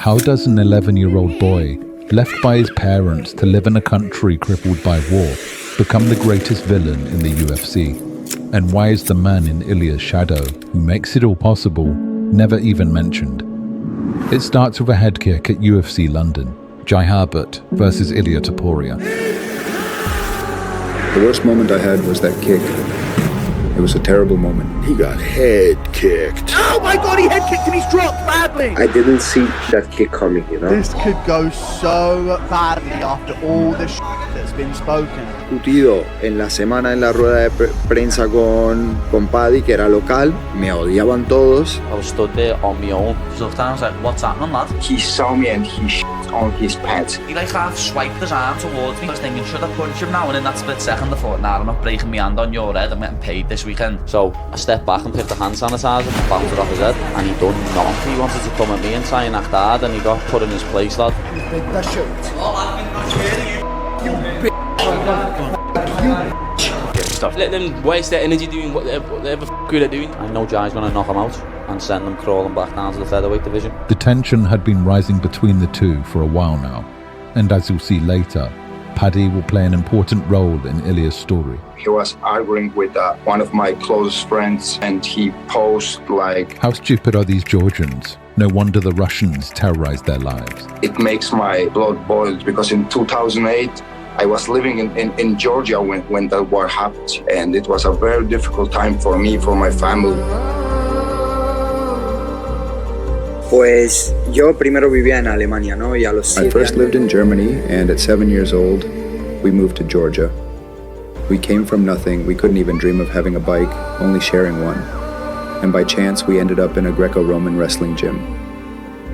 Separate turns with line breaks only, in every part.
How does an 11-year-old boy, left by his parents to live in a country crippled by war, become the greatest villain in the UFC? And why is the man in Ilia's shadow, who makes it all possible, never even mentioned? It starts with a head kick at UFC London, Jai Herbert versus Ilia Topuria.
The worst moment I had was that kick. It was a terrible moment.
He got head kicked.
Oh my god, he head kicked and he's dropped badly!
I didn't see that kick coming, you know?
This could go so badly after all the that's been spoken.
Discutido en la semana en la rueda de prensa con Paddy, que era local. Me odiaban todos.
I was stood there on my own. So I was like, what's happening, lad?
He saw me and he shit on his pants.
He like half swiped his arm towards me. I was thinking, should I punch him now? And in that split second I thought, nah, I'm not breaking my hand on your head. I'm getting paid this weekend. So I stepped back and picked the hand sanitizer and bounced it off his head. And he done nothing. He wanted to come at me and try and act hard, and he got put in his place, lad.
That shoot.
Let them waste their energy doing whatever they're doing.
I know Jai's going to knock him out and send them crawling back down to the featherweight division.
The tension had been rising between the two for a while now, and as you'll see later, Paddy will play an important role in Ilia's story.
He was arguing with one of my closest friends, and he posed like...
How stupid are these Georgians? No wonder the Russians terrorized their lives.
It makes my blood boil, because in 2008, I was living in Georgia when that war happened, and it was a very difficult time for me, for my family.
Pues yo primero vivía en Alemania, ¿no? Y a los 7
I first lived in Germany, and at 7 years old, we moved to Georgia. We came from nothing. We couldn't even dream of having a bike, only sharing one. And by chance, we ended up in a Greco-Roman wrestling gym.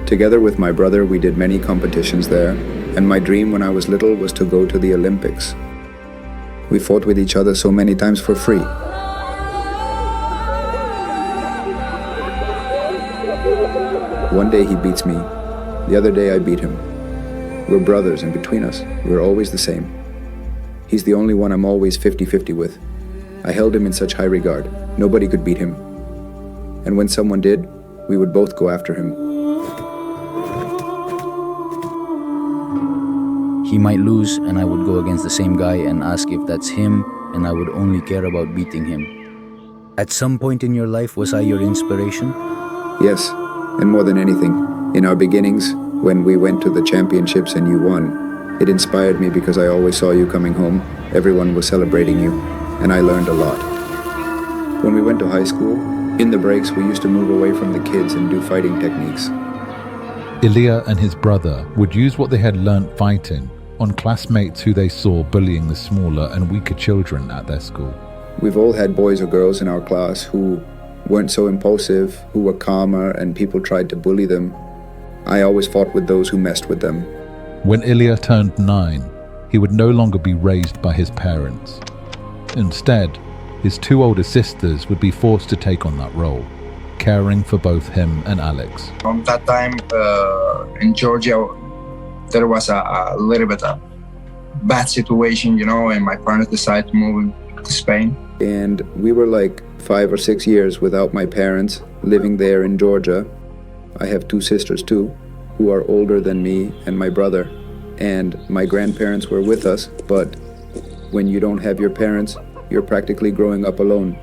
Together with my brother, we did many competitions there, and my dream when I was little was to go to the Olympics. We fought with each other so many times for free. One day he beats me, the other day I beat him. We're brothers, and between us, we're always the same. He's the only one I'm always 50-50 with. I held him in such high regard. Nobody could beat him. And when someone did, we would both go after him.
He might lose, and I would go against the same guy and ask if that's him, and I would only care about beating him. At some point in your life, was I your inspiration?
Yes, and more than anything, in our beginnings, when we went to the championships and you won, it inspired me because I always saw you coming home. Everyone was celebrating you, and I learned a lot. When we went to high school, in the breaks, we used to move away from the kids and do fighting techniques.
Ilia and his brother would use what they had learnt fighting on classmates who they saw bullying the smaller and weaker children at their school.
We've all had boys or girls in our class who weren't so impulsive, who were calmer, and people tried to bully them. I always fought with those who messed with them.
When Ilia turned 9, he would no longer be raised by his parents. Instead, his 2 older sisters would be forced to take on that role, caring for both him and Alex.
At that time in Georgia, there was a little bit of bad situation, you know, and my parents decided to move to Spain.
And we were like 5 or 6 years without my parents, living there in Georgia. I have 2 sisters too, who are older than me and my brother. And my grandparents were with us, but when you don't have your parents, you're practically growing up alone.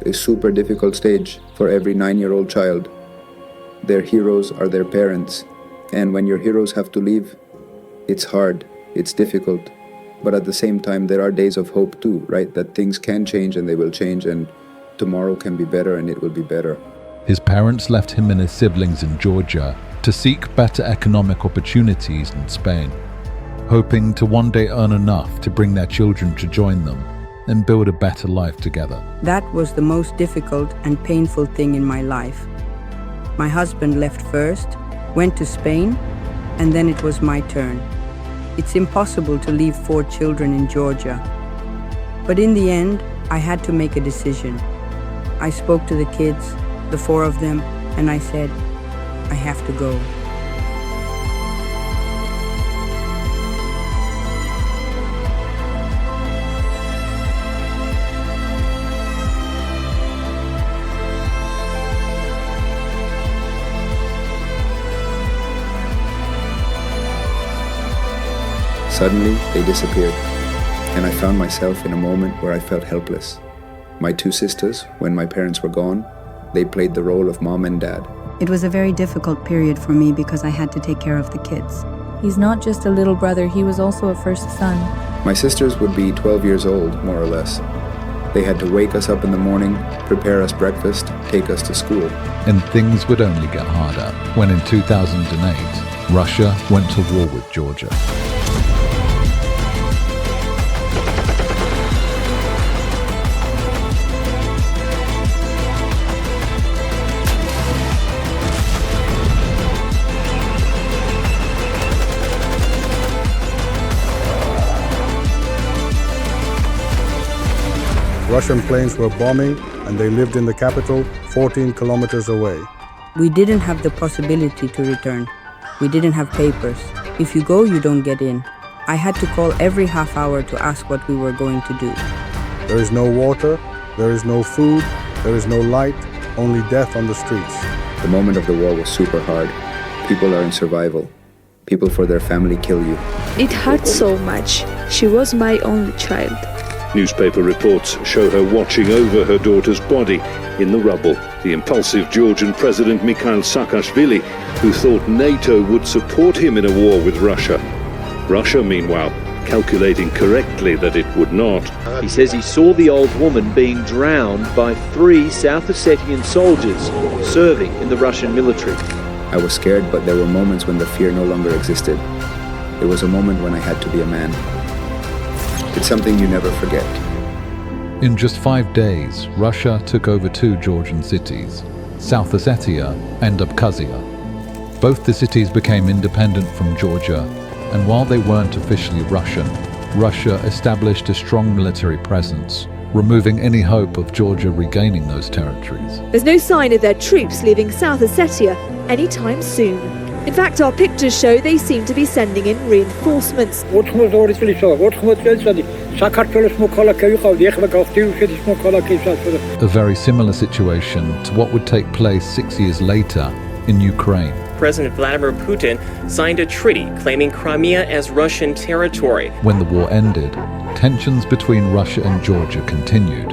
A super difficult stage for every 9-year-old child. Their heroes are their parents. And when your heroes have to leave, it's hard, it's difficult. But at the same time, there are days of hope too, right? That things can change and they will change, and tomorrow can be better and it will be better.
His parents left him and his siblings in Georgia to seek better economic opportunities in Spain, hoping to one day earn enough to bring their children to join them and build a better life together.
That was the most difficult and painful thing in my life. My husband left first, went to Spain, and then it was my turn. It's impossible to leave 4 children in Georgia. But in the end, I had to make a decision. I spoke to the kids, the 4 of them, and I said, I have to go.
Suddenly, they disappeared, and I found myself in a moment where I felt helpless. My two sisters, when my parents were gone, they played the role of mom and dad.
It was a very difficult period for me because I had to take care of the kids.
He's not just a little brother, he was also a first son.
My sisters would be 12 years old, more or less. They had to wake us up in the morning, prepare us breakfast, take us to school.
And things would only get harder when in 2008, Russia went to war with Georgia.
Russian planes were bombing, and they lived in the capital 14 kilometers away.
We didn't have the possibility to return. We didn't have papers. If you go, you don't get in. I had to call every half hour to ask what we were going to do.
There is no water, there is no food, there is no light, only death on the streets.
The moment of the war was super hard. People are in survival. People for their family kill you.
It hurt so much. She was my only child.
Newspaper reports show her watching over her daughter's body in the rubble. The impulsive Georgian President Mikhail Saakashvili, who thought NATO would support him in a war with Russia. Russia, meanwhile, calculating correctly that it would not.
He says he saw the old woman being drowned by 3 South Ossetian soldiers serving in the Russian military.
I was scared, but there were moments when the fear no longer existed. There was a moment when I had to be a man. It's something you never forget.
In just 5 days, Russia took over 2 Georgian cities, South Ossetia and Abkhazia. Both the cities became independent from Georgia, and while they weren't officially Russian, Russia established a strong military presence, removing any hope of Georgia regaining those territories.
There's no sign of their troops leaving South Ossetia anytime soon. In fact, our pictures show they seem to be sending in reinforcements.
A very similar situation to what would take place 6 years later in Ukraine.
President Vladimir Putin signed a treaty claiming Crimea as Russian territory.
When the war ended, tensions between Russia and Georgia continued.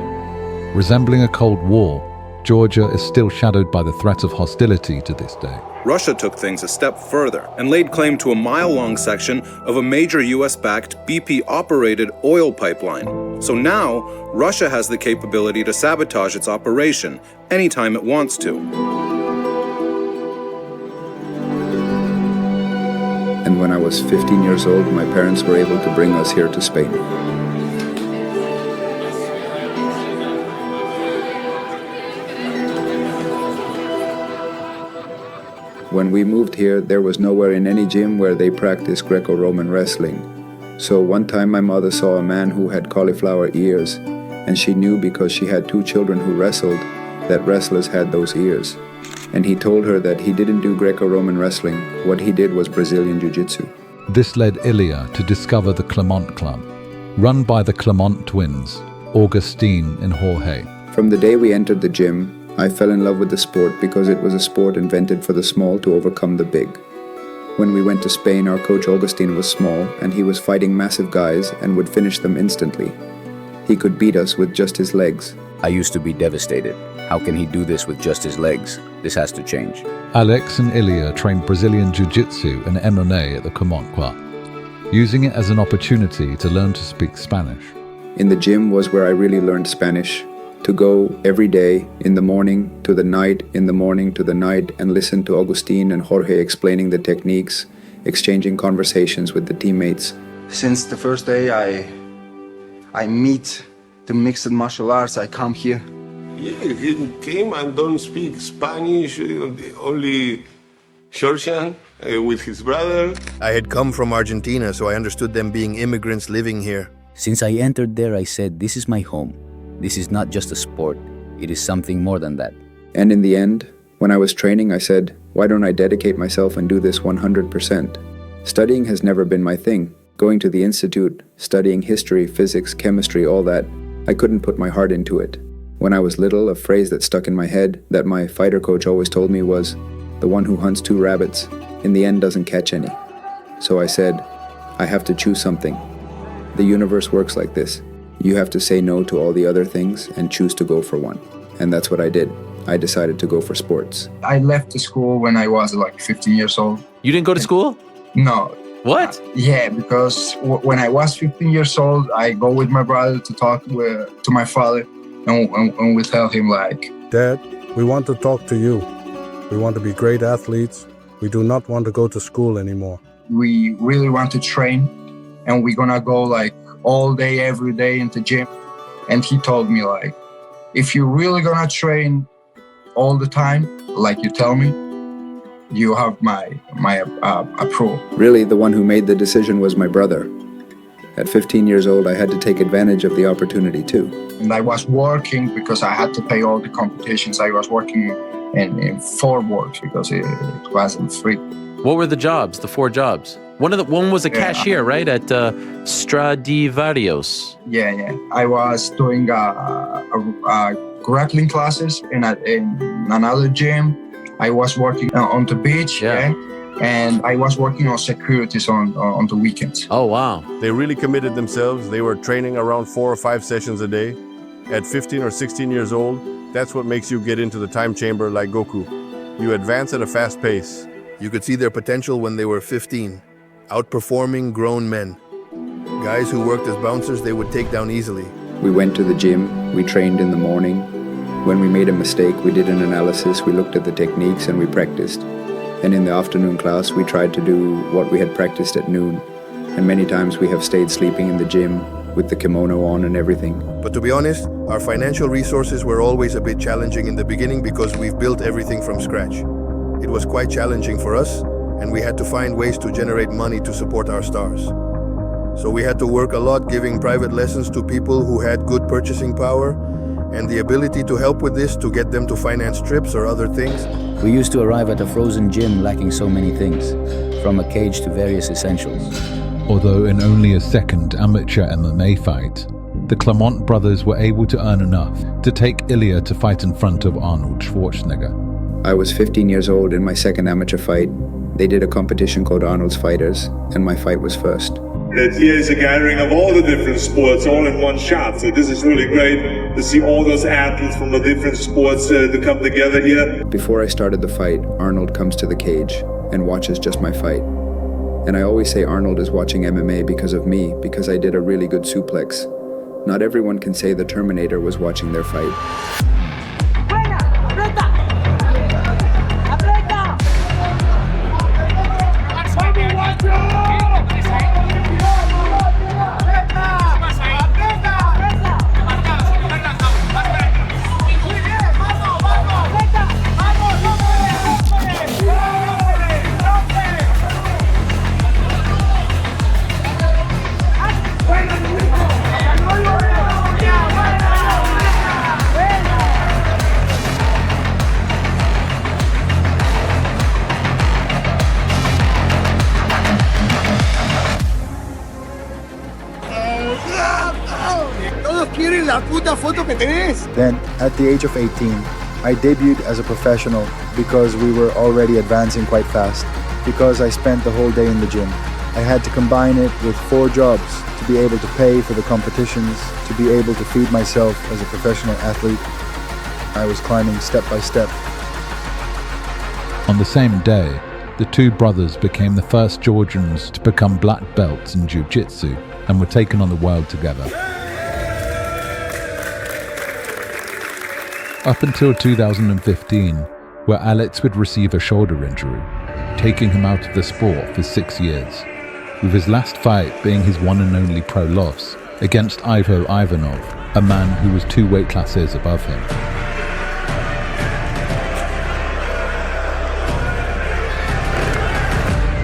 Resembling a Cold War, Georgia is still shadowed by the threat of hostility to this day.
Russia took things a step further and laid claim to a mile-long section of a major US-backed BP-operated oil pipeline. So now, Russia has the capability to sabotage its operation anytime it wants to.
And when I was 15 years old, my parents were able to bring us here to Spain. When we moved here, there was nowhere in any gym where they practiced Greco-Roman wrestling. So one time my mother saw a man who had cauliflower ears, and she knew because she had 2 children who wrestled that wrestlers had those ears. And he told her that he didn't do Greco-Roman wrestling, what he did was Brazilian jiu-jitsu.
This led Ilia to discover the Clermont Club, run by the Clermont twins, Augustine and Jorge.
From the day we entered the gym, I fell in love with the sport because it was a sport invented for the small to overcome the big. When we went to Spain, our coach Augustine was small, and he was fighting massive guys and would finish them instantly. He could beat us with just his legs.
I used to be devastated. How can he do this with just his legs? This has to change.
Alex and Ilia trained Brazilian jiu-jitsu and MMA at the Clermont Club, using it as an opportunity to learn to speak Spanish.
In the gym was where I really learned Spanish. To go every day, in the morning to the night, in the morning to the night, and listen to Augustine and Jorge explaining the techniques, exchanging conversations with the teammates.
Since the first day I meet the mixed martial arts, I come here.
Yeah, he came and don't speak Spanish, only Georgian with his brother.
I had come from Argentina, so I understood them being immigrants living here.
Since I entered there, I said, this is my home. This is not just a sport, it is something more than that.
And in the end, when I was training, I said, why don't I dedicate myself and do this 100%? Studying has never been my thing. Going to the institute, studying history, physics, chemistry, all that, I couldn't put my heart into it. When I was little, a phrase that stuck in my head that my fighter coach always told me was, the one who hunts 2 rabbits, in the end doesn't catch any. So I said, I have to choose something. The universe works like this. You have to say no to all the other things and choose to go for one. And that's what I did. I decided to go for sports.
I left the school when I was like 15 years old.
You didn't go to school?
No.
What?
Yeah, because when I was 15 years old, I go with my brother to talk to my father, and we tell him like,
Dad, we want to talk to you. We want to be great athletes. We do not want to go to school anymore.
We really want to train, and we're gonna go like all day, every day in the gym. And he told me like, if you're really gonna train all the time, like you tell me, you have my approval.
Really, the one who made the decision was my brother. At 15 years old, I had to take advantage of the opportunity too.
And I was working because I had to pay all the competitions. I was working in 4 works because it wasn't free.
What were the jobs, the 4 jobs? One was a cashier, right? At Stradivarius.
Yeah. I was doing grappling classes in another gym. I was working on the beach, and I was working on securities on the weekends.
Oh, wow.
They really committed themselves. They were training around 4 or 5 sessions a day. At 15 or 16 years old, that's what makes you get into the time chamber like Goku. You advance at a fast pace.
You could see their potential when they were 15, outperforming grown men. Guys who worked as bouncers they would take down easily.
We went to the gym, we trained in the morning. When we made a mistake, we did an analysis, we looked at the techniques and we practiced. And in the afternoon class, we tried to do what we had practiced at noon. And many times we have stayed sleeping in the gym with the kimono on and everything.
But to be honest, our financial resources were always a bit challenging in the beginning because we've built everything from scratch. It was quite challenging for us, and we had to find ways to generate money to support our stars. So we had to work a lot giving private lessons to people who had good purchasing power and the ability to help with this to get them to finance trips or other things.
We used to arrive at a frozen gym lacking so many things, from a cage to various essentials.
Although in only a second amateur MMA fight, the Clermont brothers were able to earn enough to take Ilia to fight in front of Arnold Schwarzenegger.
I was 15 years old in my second amateur fight. They did a competition called Arnold's Fighters, and my fight was first.
That here is a gathering of all the different sports all in one shot. So this is really great to see all those athletes from the different sports to come together here.
Before I started the fight, Arnold comes to the cage and watches just my fight. And I always say Arnold is watching MMA because of me, because I did a really good suplex. Not everyone can say the Terminator was watching their fight.
Then, at the age of 18, I debuted as a professional because we were already advancing quite fast, because I spent the whole day in the gym. I had to combine it with 4 jobs to be able to pay for the competitions, to be able to feed myself as a professional athlete. I was climbing step by step.
On the same day, the 2 brothers became the first Georgians to become black belts in jiu-jitsu and were taken on the world together. Up until 2015, where Alex would receive a shoulder injury, taking him out of the sport for 6 years, with his last fight being his one and only pro loss against Ivo Ivanov, a man who was 2 weight classes above him.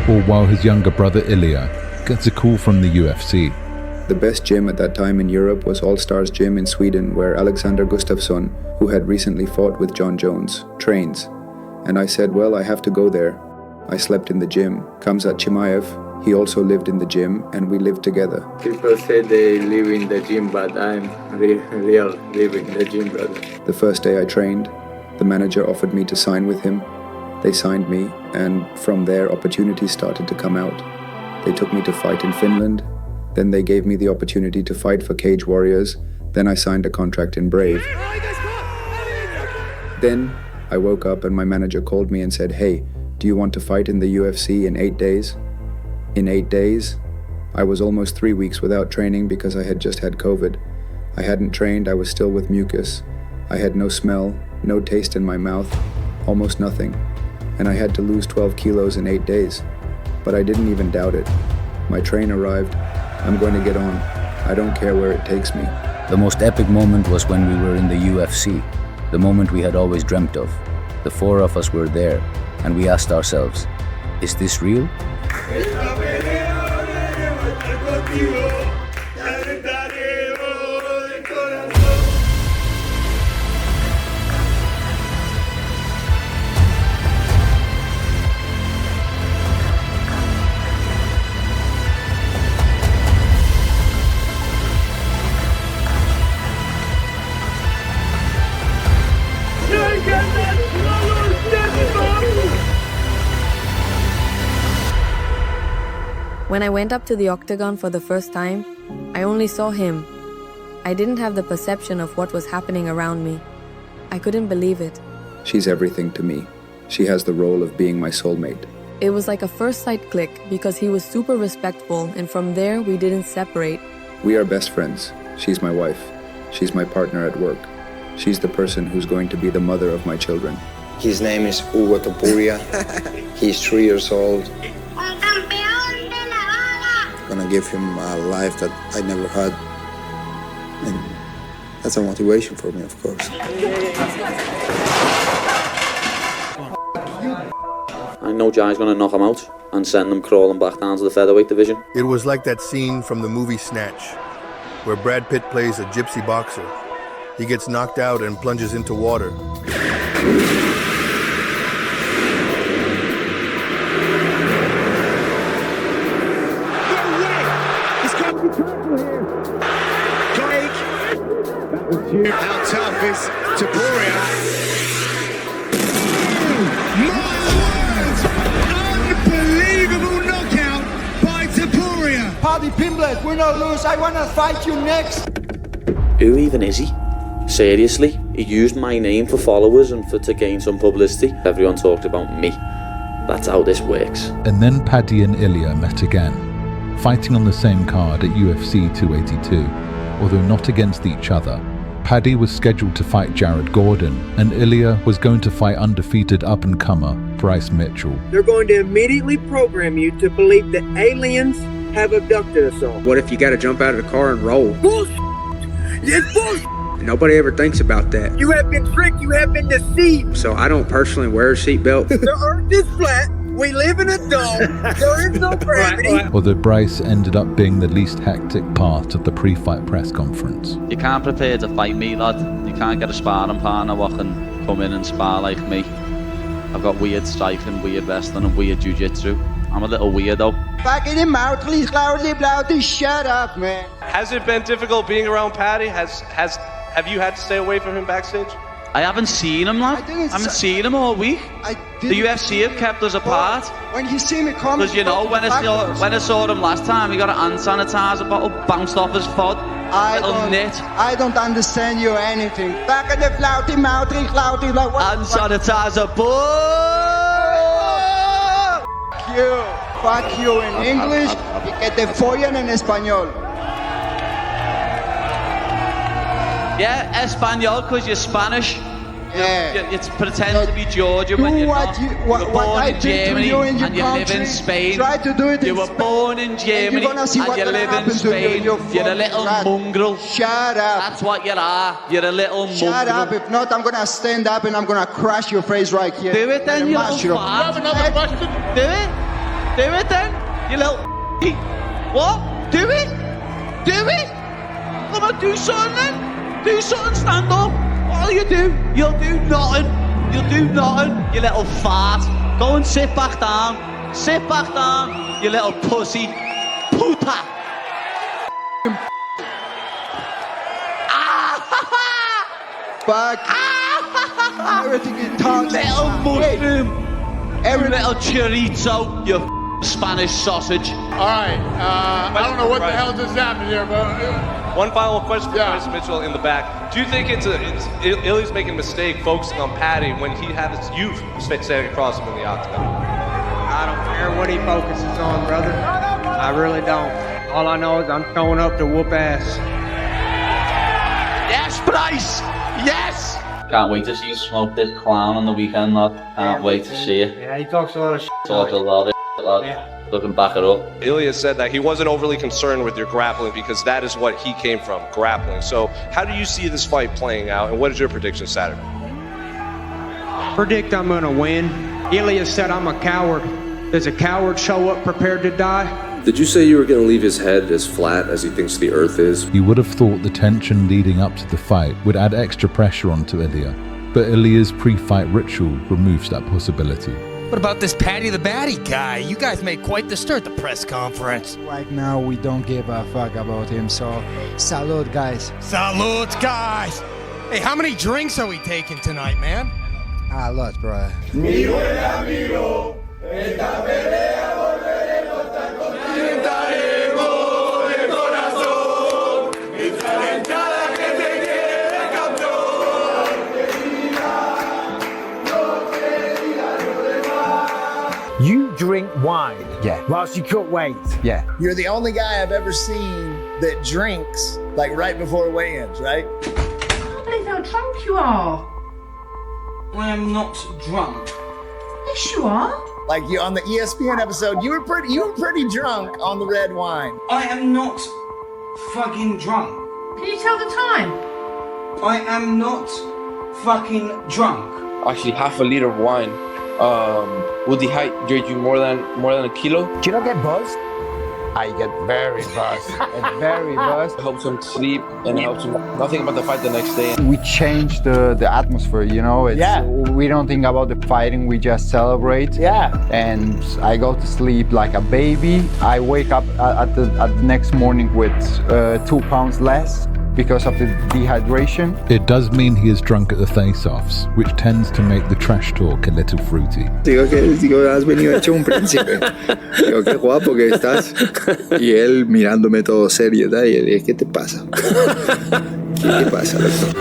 All while his younger brother Ilia gets a call from the UFC.
The best gym at that time in Europe was All Stars Gym in Sweden, where Alexander Gustafsson, who had recently fought with John Jones, trains. And I said, well, I have to go there. I slept in the gym. Kamzat Chimaev, he also lived in the gym, and we lived together.
People say they live in the gym, but I'm real living in the gym, brother.
The first day I trained, the manager offered me to sign with him. They signed me, and from there opportunities started to come out. They took me to fight in Finland. Then they gave me the opportunity to fight for Cage Warriors. Then I signed a contract in Brave. Then I woke up and my manager called me and said, "Hey, do you want to fight in the UFC in 8 days?" In 8 days, I was almost 3 weeks without training because I had just had COVID. I hadn't trained, I was still with mucus. I had no smell, no taste in my mouth, almost nothing. And I had to lose 12 kilos in 8 days. But I didn't even doubt it. My train arrived. I'm going to get on. I don't care where it takes me.
The most epic moment was when we were in the UFC, the moment we had always dreamt of. The four of us were there, and we asked ourselves, is this real?
When I went up to the octagon for the first time, I only saw him. I didn't have the perception of what was happening around me. I couldn't believe it.
She's everything to me. She has the role of being my soulmate.
It was like a first sight click because he was super respectful, and from there we didn't separate.
We are best friends. She's my wife. She's my partner at work. She's the person who's going to be the mother of my children.
His name is Topuria. He's 3 years old. I'm gonna give him a life that I never had. And that's a motivation for me, of course.
I know Jai's gonna knock him out and send him crawling back down to the featherweight division.
It was like that scene from the movie Snatch, where Brad Pitt plays a gypsy boxer. He gets knocked out and plunges into water.
How tough is Topuria? My word! Unbelievable knockout by Topuria!
Paddy Pimblett, win or lose, I wanna fight you next!
Who even is he? Seriously? He used my name for followers and to gain some publicity. Everyone talked about me. That's how this works.
And then Paddy and Ilia met again, fighting on the same card at UFC 282, although not against each other. Paddy was scheduled to fight Jared Gordon, and Ilia was going to fight undefeated up-and-comer Bryce Mitchell.
They're going to immediately program you to believe that aliens have abducted us all.
What if you gotta jump out of the car and roll?
Bullshit! It's bullshit!
Nobody ever thinks about that.
You have been tricked, you have been deceived.
So I don't personally wear a seatbelt.
The earth is flat, we live in a dome, there is no gravity.
Although Bryce ended up being the least hectic part of the pre-fight press conference.
You can't prepare to fight me, lad. You can't get a sparring partner who can come in and spar like me. I've got weird striking, weird wrestling and weird jiu-jitsu. I'm a little weirdo.
Back in your mouth, please, loudly, shut up, man.
Has it been difficult being around Paddy? Have you had to stay away from him backstage?
I haven't seen him, lad. I haven't seen him all week. The UFC have kept us apart.
When you see me come...
Because, you know, when I saw him last time, he got an hand sanitizer bottle bounced off his foot.
I don't understand you or anything. Back in the flouty mouth, like what?
Hand sanitizer, boy!
Fuck you in English, y que te follen en español.
Yeah, Espanol, because you're Spanish.
Yeah.
You pretend to be Georgian when you're not. You were born in Germany and you live in Spain.
Try to do it.
You were born in Germany and you live in Spain. You're a little mongrel.
Shut up.
That's what you are. You're a little mongrel.
Shut up. If not, I'm going to stand up and I'm going to crash your face right here.
Do it then, you little
mushroom.
fart. Do it. Do it then, you little What? Do it. Do it. Come on, do something then. Do something, stand up. All you do, you'll do nothing. You'll do nothing, you little fart. Go and sit back down. Sit back down, you little pussy. Puta.
Fuck. Everything you talk.
Little mushroom. You little chorizo, you Spanish sausage.
All right, I don't know what the hell just happened here, but...
One final question for Bryce Mitchell in the back. Do you think Ilia's making a mistake focusing on Paddy when he had you standing across him in the octagon?
I don't care what he focuses on, brother. I really don't. All I know is I'm showing up to whoop ass.
Yes, Bryce! Yes!
Can't wait to see you smoke this clown on the weekend, lad. Can't wait to see it.
Yeah, he talks a lot of shit.
Talk a lot of shit, lad.
Yeah.
Looking back it up.
Ilia said that he wasn't overly concerned with your grappling because that is what he came from, grappling. So how do you see this fight playing out, and what is your prediction Saturday?
Predict I'm gonna win. Ilia said I'm a coward. Does a coward show up prepared to die?
Did you say you were going to leave his head as flat as he thinks the earth is?
You would have thought the tension leading up to the fight would add extra pressure onto Ilia, but Ilia's pre-fight ritual removes that possibility.
What about this Paddy the Baddy guy? You guys made quite the stir at the press conference.
Right now, we don't give a fuck about him, so salud, guys.
Salute, guys! Hey, how many drinks are we taking tonight, man?
A lot, bro.
Mi buen amigo, esta pelea volveremos a contentaremos de corazón. Esta hinchada que te quiere campeón.
You drink wine.
Yeah.
Whilst you cut weight.
Yeah.
You're the only guy I've ever seen that drinks like right before weigh-ins, right?
I can't believe how drunk you are.
I am not drunk.
Yes, you are.
Like you on the ESPN episode, you were pretty drunk on the red wine.
I am not fucking drunk.
Can you tell the time?
I am not fucking drunk.
Actually, half a liter of wine will dehydrate you more than a kilo.
Do you not get buzzed? I get very buzzed. Very buzzed.
It helps him sleep and it helps him not think about the fight the next day.
We change the atmosphere, you know? We don't think about the fighting, we just celebrate.
Yeah.
And I go to sleep like a baby. I wake up at the next morning with 2 pounds less because of the dehydration.
It does mean he is drunk at the face-offs, which tends to make the trash talk a little fruity.
Digo, has venido hecho un príncipe. Digo, qué guapo que estás. Y él mirándome todo serio, ¿tá? Y él dice, ¿qué te pasa? ¿Qué te pasa, doctor?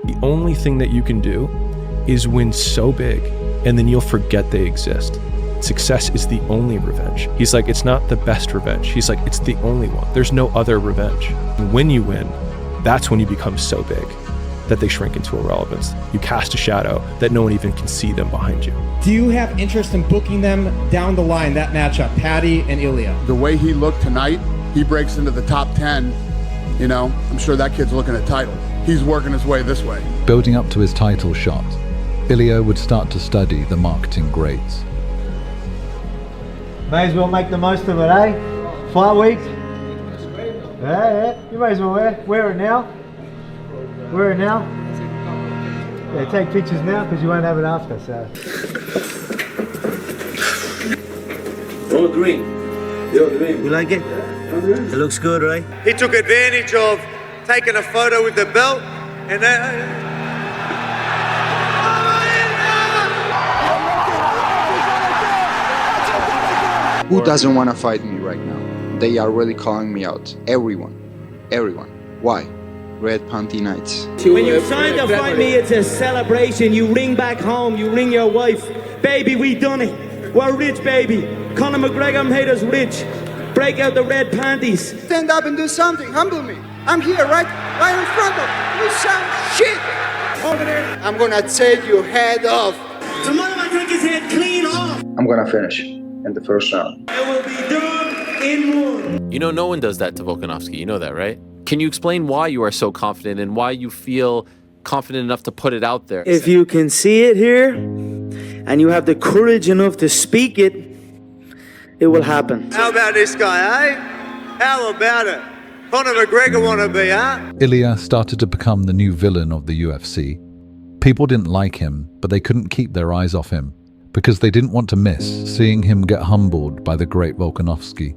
The only thing that you can do is win so big, and then you'll forget they exist. Success is the only revenge. He's like, it's not the best revenge. He's like, it's the only one. There's no other revenge. And when you win, that's when you become so big that they shrink into irrelevance. You cast a shadow that no one even can see them behind you.
Do you have interest in booking them down the line, that matchup, Paddy and Ilia?
The way he looked tonight, he breaks into the top 10. You know, I'm sure that kid's looking at titles. He's working his way this way.
Building up to his title shot, Ilia would start to study the marketing greats.
May as well make the most of it, eh? Fight week. Yeah. You may as well wear it now. Wear it now. Yeah, take pictures now because you won't have it after, so.
Oh, dream. Yo, dream.
You like it? It looks good, right?
He took advantage of taking a photo with the belt and then...
Who doesn't want to fight me right now? They are really calling me out. Everyone. Why? Red Panty Nights.
When you sign to fight me, it's a celebration. You ring back home, you ring your wife. Baby, we done it. We're rich, baby. Conor McGregor made us rich. Break out the red panties.
Stand up and do something. Humble me. I'm here, right in front of you. Some shit. Over there. I'm gonna take your head off.
Tomorrow I take his head clean off.
I'm gonna finish in the first round.
It will be done in one.
You know, no one does that to Volkanovski. You know that, right? Can you explain why you are so confident and why you feel confident enough to put it out there?
If you can see it here, and you have the courage enough to speak it, it will happen.
How about this guy, eh? How about it? Conor McGregor wanna be, huh?
Ilia started to become the new villain of the UFC. People didn't like him, but they couldn't keep their eyes off him because they didn't want to miss seeing him get humbled by the great Volkanovski.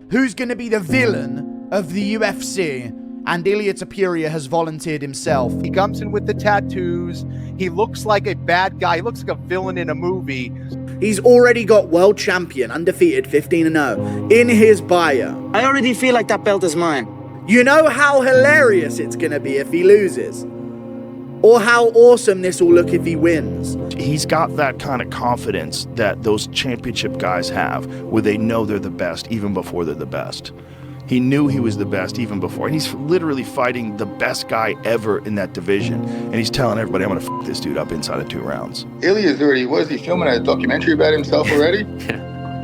Who's going to be the villain of the UFC? And Ilia Topuria has volunteered himself. He comes in with the tattoos. He looks like a bad guy. He looks like a villain in a movie.
He's already got world champion, undefeated, 15-0, in his bio.
I already feel like that belt is mine.
You know how hilarious it's gonna be if he loses? Or how awesome this will look if he wins?
He's got that kind of confidence that those championship guys have, where they know they're the best even before they're the best. He knew he was the best even before. And he's literally fighting the best guy ever in that division. And he's telling everybody, I'm going to f this dude up inside of 2 rounds.
Ilia's already, what is he filming, a documentary about himself already?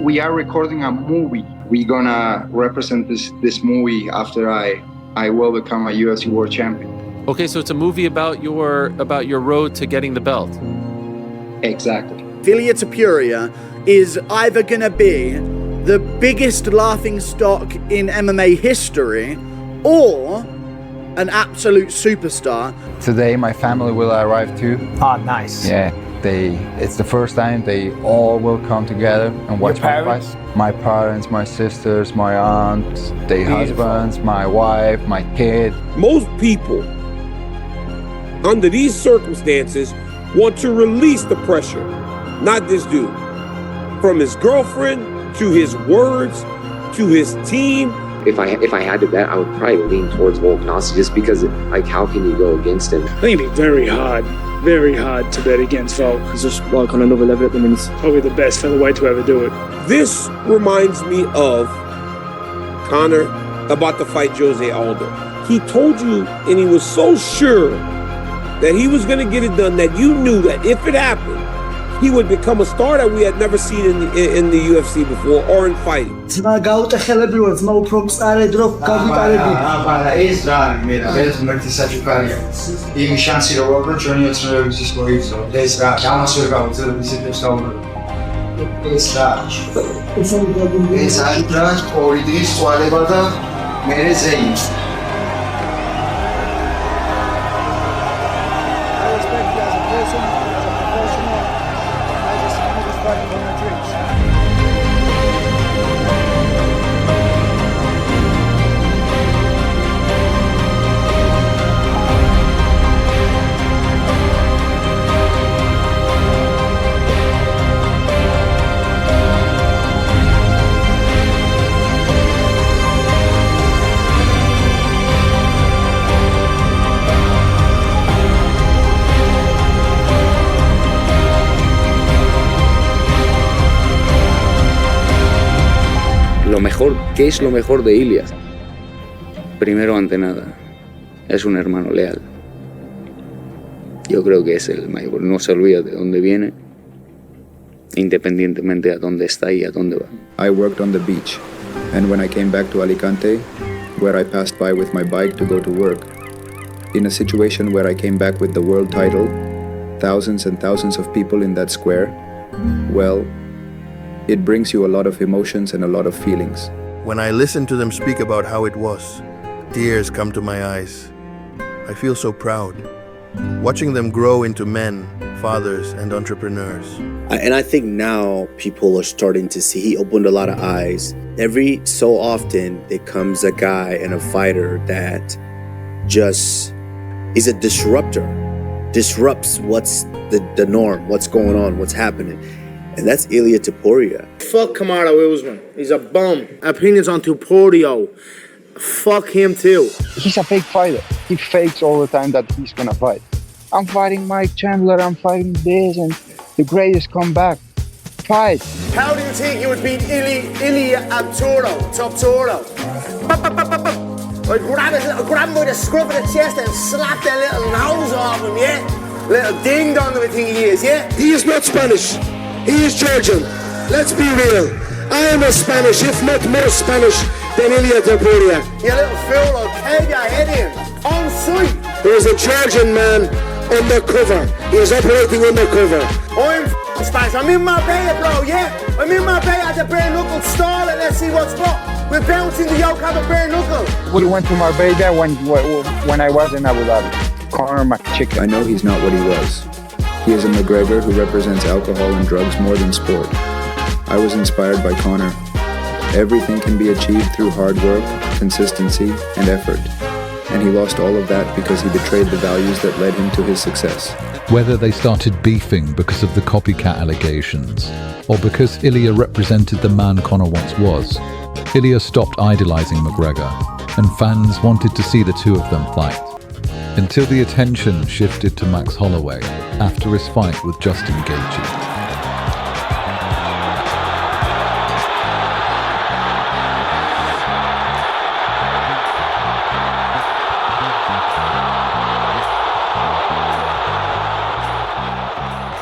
We are recording a movie. We're going to represent this movie after I will become a UFC World Champion.
Okay, so it's a movie about your road to getting the belt.
Exactly.
Ilia Topuria is either going to be the biggest laughing stock in MMA history, or an absolute superstar.
Today my family will arrive too.
Oh, nice.
Yeah, it's the first time they all will come together and watch my fights. My parents, my sisters, my aunts, their husbands, my wife, my kid.
Most people, under these circumstances, want to release the pressure. Not this dude. From his girlfriend, to his words, to his team.
If I had to bet, I would probably lean towards Volkanovski just because, like, how can you go against him?
I think it'd be very hard to bet against Volk. He's just like on another level at the minute. He's probably the best featherweight to ever do it.
This reminds me of Conor about to fight Jose Aldo. He told you, and he was so sure that he was going to get it done, that you knew that if it happened, he would become a star that we had never seen in the UFC before or in fighting.
¿Qué es lo mejor de Ilia? Primero, ante nada, es un hermano leal. Yo creo que es el mayor. No se olvida de dónde viene, independientemente a dónde está y a dónde va. I worked on the beach, and when I came back to Alicante, where I passed by with my bike to go to work, in a situation where I came back with the world title, thousands and thousands of people in that square, well, it brings you a lot of emotions and a lot of feelings.
When I listen to them speak about how it was, tears come to my eyes. I feel so proud, watching them grow into men, fathers, and entrepreneurs.
And I think now people are starting to see, he opened a lot of eyes. Every so often, there comes a guy and a fighter that just is a disruptor, disrupts what's the norm, what's going on, what's happening. And that's Ilia Topuria.
Fuck Kamaru Usman. He's a bum. Opinions on Topuria. Fuck him too.
He's a fake fighter. He fakes all the time that he's gonna fight. I'm fighting Mike Chandler, I'm fighting this, and the greatest comeback. Fight.
How do you think you would beat Ilia Topuria? Grab him by the scruff of the chest and slap that little nose off him, yeah? Little ding-dong of a thing he is, yeah?
He is not Spanish. He is Georgian. Let's be real. I am a Spanish, if not more Spanish, than Ilia Topuria.
You little fool, I'll cave your head in. On sight.
There's a Georgian man undercover. He is operating undercover.
I'm Spanish. I'm in Marbella, bro, yeah? I'm in Marbella at the bare knuckle stall and let's see what's what. We're bouncing the yoke of a bare knuckle.
We went to Marbella when I was in Abu Dhabi. Conor McChicken.
I know he's not what he was. He is a McGregor who represents alcohol and drugs more than sport. I was inspired by Conor. Everything can be achieved through hard work, consistency, and effort. And he lost all of that because he betrayed the values that led him to his success.
Whether they started beefing because of the copycat allegations, or because Ilia represented the man Conor once was, Ilia stopped idolizing McGregor, and fans wanted to see the two of them fight. Until the attention shifted to Max Holloway after his fight with Justin Gaethje.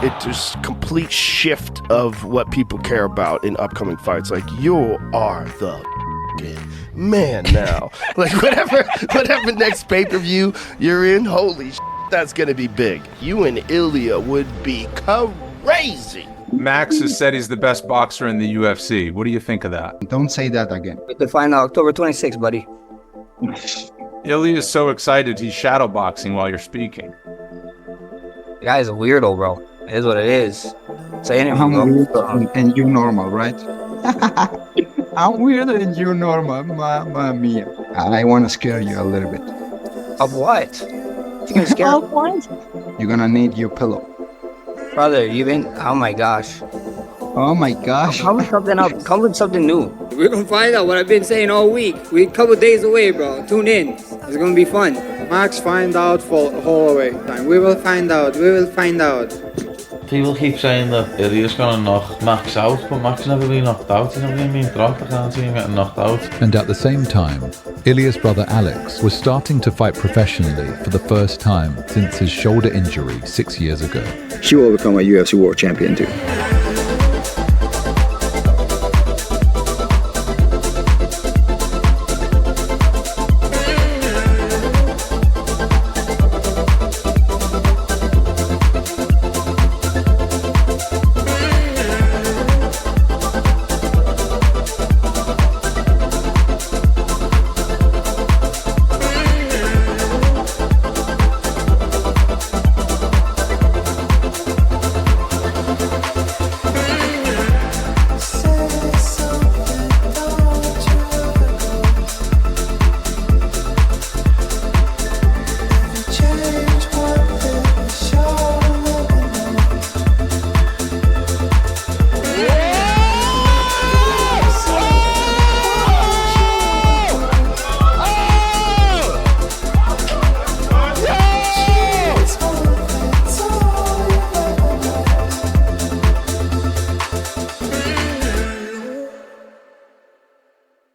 It's just complete shift of what people care about in upcoming fights. Like, you are the man now. Like, whatever next pay-per-view you're in, holy that's gonna be big. You and Ilia would be crazy.
Max has said he's the best boxer in the UFC. What do you think of that?
Don't say that again.
The final October 26th, buddy.
Ilia is so excited he's shadowboxing while you're speaking.
The guy's a weirdo, bro. It is what it is. Say anything,
I'm
bro.
weird and you normal, right? I'm weird and you normal, mamma mia. I want to scare you a little bit.
Of what? You gonna scare
Of what? You're gonna need your pillow.
Brother, you've been... Oh my gosh.
Oh my gosh.
Come with something up. Come with something new.
We're gonna find out what I've been saying all week. We're a couple days away, bro. Tune in. It's gonna be fun.
Max, find out for Holloway. We will find out. We will find out.
People keep saying that Ilia's gonna knock Max out, but Max never been knocked out. He's never been dropped. I can't see him getting knocked out.
And at the same time, Ilia's brother Alex was starting to fight professionally for the first time since his shoulder injury 6 years ago.
She will become a UFC world champion too.